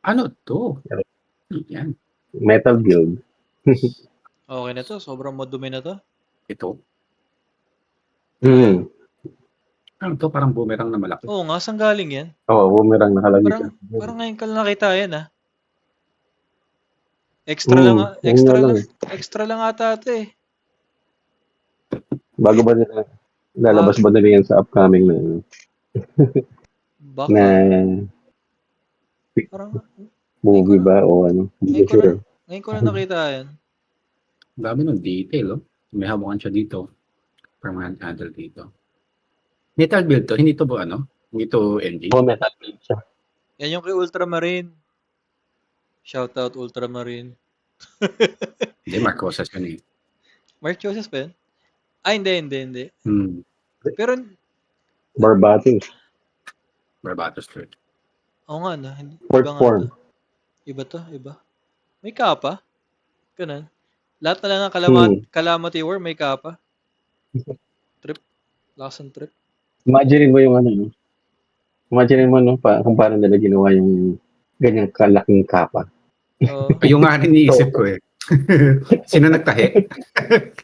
Ano 'to? Yan. Metal build. Okay na to. Sobrang madumi na to. Ito. Mm. Ano 'to? Parang boomerang na malaki. Oo nga, saan galing yan? Oo, boomerang nakalagay Parang, siya. parang ngayon ka lang nakita yan ah. Extra lang, yun nga lang. extra lang ata ito eh. Bago ba nila, lalabas ba nila yan sa upcoming na Baka. Parang, movie ba o ano? Hindi ko sure. ngayon ko na nakita yan. Ang dami ng detail, oh. May hawakan siya dito. Permanent handle dito. Metal build to, hindi to ba ano? Hindi to MG? Oo, metal build siya. Yan yung kay Ultramarine. Shoutout Ultramarine. Hindi, Marcosas yun eh. Mark Joseph ba yun? Ay, hindi. Pero, Barbating. Barbatos to. oo nga na. Short form. Iba to. May kapa. Ganun. Lahat na lang ng Calamity War may kapa. Trip. Lakas ng trip. Imagine mo yung ano, no? Imagine mo, no, kung paano nila ginawa yung ganyang kalaking kapa. Yung nga rin iniisip ko eh. Sino nagtahi?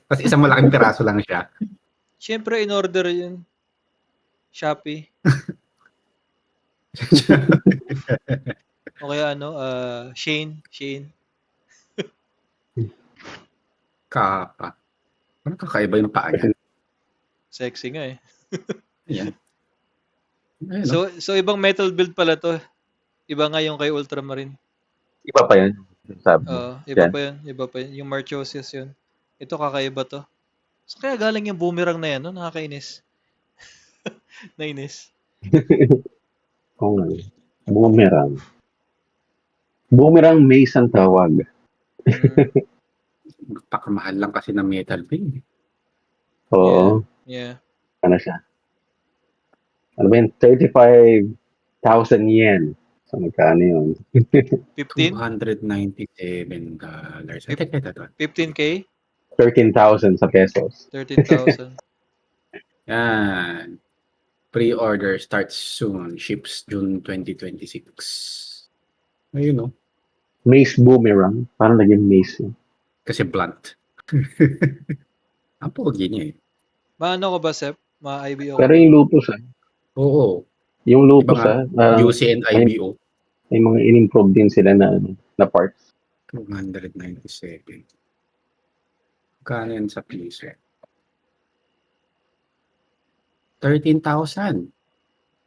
Tapos isang malaking piraso lang siya. Siyempre, in order yun. Shopee. O kaya ano, Shane. Kapa. Ano kakaiba yung paa niya? Sexy nga eh. Yan. Ayun, no? So ibang metal build pala to. Iba nga yung kay Ultramarine. Iba pa yan. Sabi. Iba pa yun. Yung Marchosius yun. Ito kakaiba to. So kaya galing yung boomerang na yan, no? Nakakainis. Nainis. Oo nga. Boomerang. Boomerang mace ang tawag. Pakamahal lang kasi ng metal build. Oo. Yeah. Ano siya? Ano ba yun? 35,000 yen. So, magkano yun? 15? $297. Ito. 15K? 13,000 sa pesos. 13,000. Yan. Pre-order starts soon. Ships June 2026. Ayun, no? Mace boomerang. Parang naging mace yun. Kasi blunt. Ang pogi niya eh. Maano ko ba, Sep? Ma-IBO ko? Pero yung lupus, Oo. yung lupus, UC and IBO. may mga in-improve din sila na parts. 297. Kano yan sa piso? 13,000.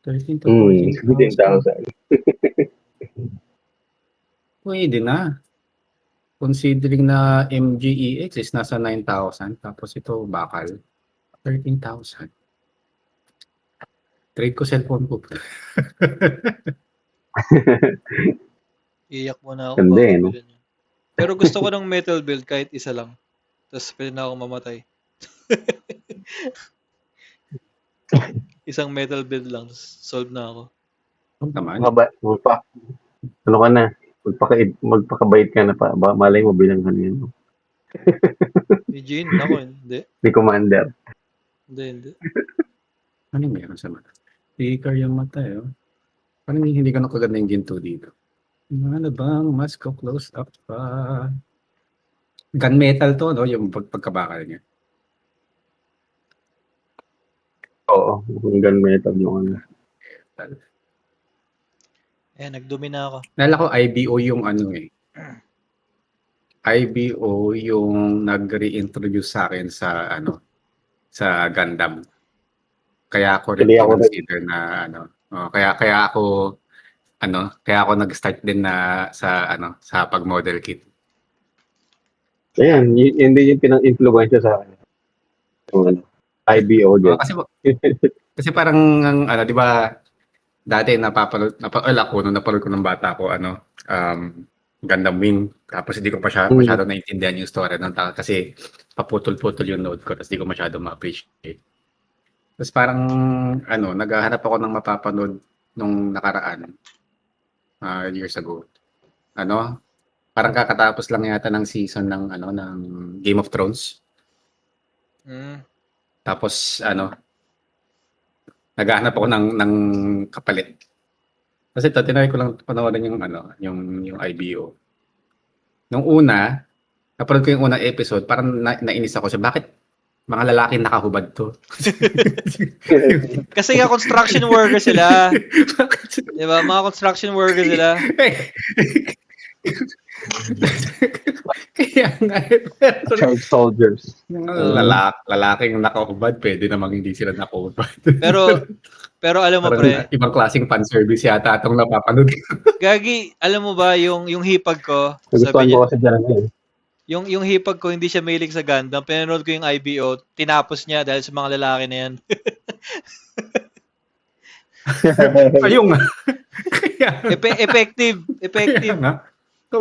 13 to 14,000. 15,000. Pwede na. Considering na MGEX is nasa 9,000. Tapos ito, bakal. 13,000. Trade ko cellphone ko. Iyak mo na ako. Ganda eh, no? Pero gusto ko ng metal build kahit isa lang. Tapos pwede na ako mamatay. Isang metal build lang. Solve na ako. Naman. Ano ka na? Magpakabait ka na pa. Malay mo bilang yan. Eugene, ako hindi. Ni Commander. Hindi. Ano meron sa mata? Sticker yung mata eh. Oh. Parang hindi ka nakaganda yung ginto dito. Ano bang mas ko close up pa? Gunmetal to, no? Yung pagkabakal niya. Oo. Gunmetal yung ano. Nagdumi na ako. Nala ko IBO yung ano eh. IBO yung nag-reintroduce sa akin sa ano sa Gundam. Kaya ako rin consider na ano. Kaya ako nag-start din na sa pag-model kit. Ayan, yun din yung pinang-influensya sa akin. Yung IBO din. Kasi parang di ba dati napapanood ko ng bata ko Gundam Wing, tapos hindi ko masyado naintindihan yung story ng tao kasi paputol-putol yung node ko, tapos hindi ko masyado ma-appreciate. Tapos parang naghahanap ako ng mapapanood nung nakaraan years ago. Parang kakatapos lang yata ng season ng Game of Thrones. Tapos naghahanap ako ng kapalit. Kasi tinry ko lang panoorin yung ano, yung IBO. Nung una, napanood ko yung unang episode, parang nainis ako sa bakit mga lalaking nakahubad to. Kasi nga construction worker sila. Di ba? Mga construction worker sila. Kaya nga, Child soldiers. yung lalaking nakahubad, pwede namang hindi sila nakahubad. Pero alam mo, Parang pre, ibang klaseng fan service yata itong napapanood. Gagi, alam mo ba yung hipag ko, Nagustuhan sabi ko niya, kasi dyan eh. yung hipag ko hindi siya mahilig sa Gundam, pinanood ko yung IBO, tinapos niya dahil sa mga lalaki na yan. Ayun nga. Kaya, Effective. kaya nga. So,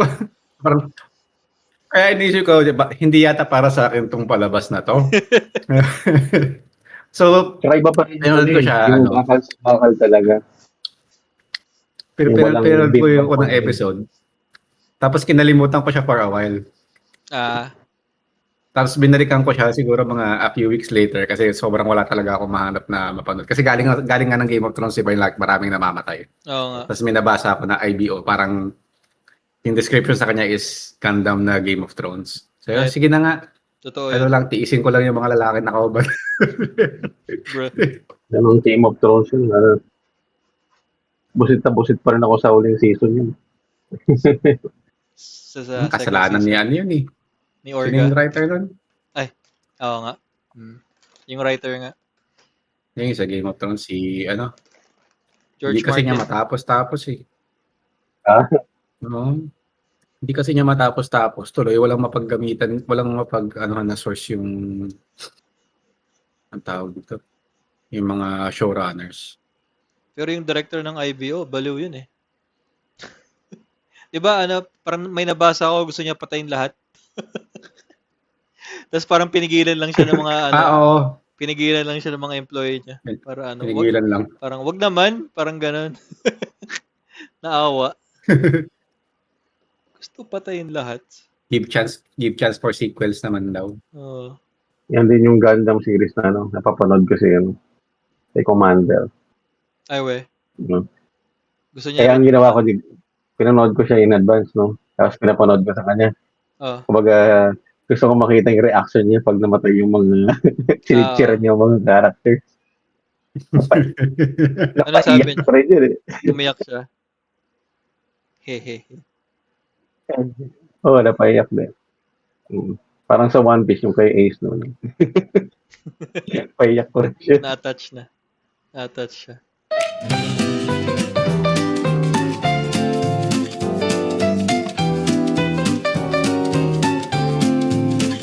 parang, kaya inisip ko, diba, hindi yata para sa akin tong palabas na to. So, Tsaka iba pa rin pinanood ko siya, yung ano, bakal talaga. pero Yung walang pinanood ko beat yung pa unang pa. episode. Tapos kinalimutan ko siya for a while. Tapos binalikan ko siya siguro mga a few weeks later kasi sobrang wala talaga ako mahanap na mapanood. Kasi galing nga ng Game of Thrones, diba yung like, maraming namamatay. Oo nga. Tapos may nabasa ako na IBO, parang yung description sa kanya is Gundam na Game of Thrones. So, Right. sige na nga. Totoo Ano yan, lang, tiisin ko lang yung mga lalaki na nakahubad. bro. Ganun Game of Thrones yun. Busit na busit pa rin ako sa uling season yun. Sa second Kasalanan season. ni ano yun eh. Ni Sino yung Orga. writer nun? Oo nga. Yung writer nga. Yung sa Game of Thrones, si ano, George hindi kasi niya Martin. matapos eh. Ah? No? Hindi kasi niya matapos tuloy, walang mapaggamitan, walang na source yung ang tawag dito, yung mga showrunners. Pero yung director ng IBO, baliw yun eh. Diba, parang may nabasa ako, gusto niya patayin lahat. Tapos parang pinigilan lang siya ng mga Oo. pinigilan lang siya ng mga employee niya. Para Pinigilan lang. parang wag naman, parang ganun. Naawa. Gusto patayin lahat. Give chance for sequels naman daw. Oo. Yan din yung Gundam series na napapanood ko si Commander. Ay we. No? Gusto niya Kaya ang rin. ginawa ko, pinanood ko siya in advance, no? Tapos pinapanood ko sa kanya. Oh. Kumbaga, gusto ko makita yung reaction niya pag namatay yung mga sinitsira niya yung mga characters. Ano sabi niya? Pa rin yun, Umiyak siya. Hehe. Oo, napaiyak din. Parang sa One Piece yung kay Ace noon. Paiyak ko rin siya. Na-attach siya.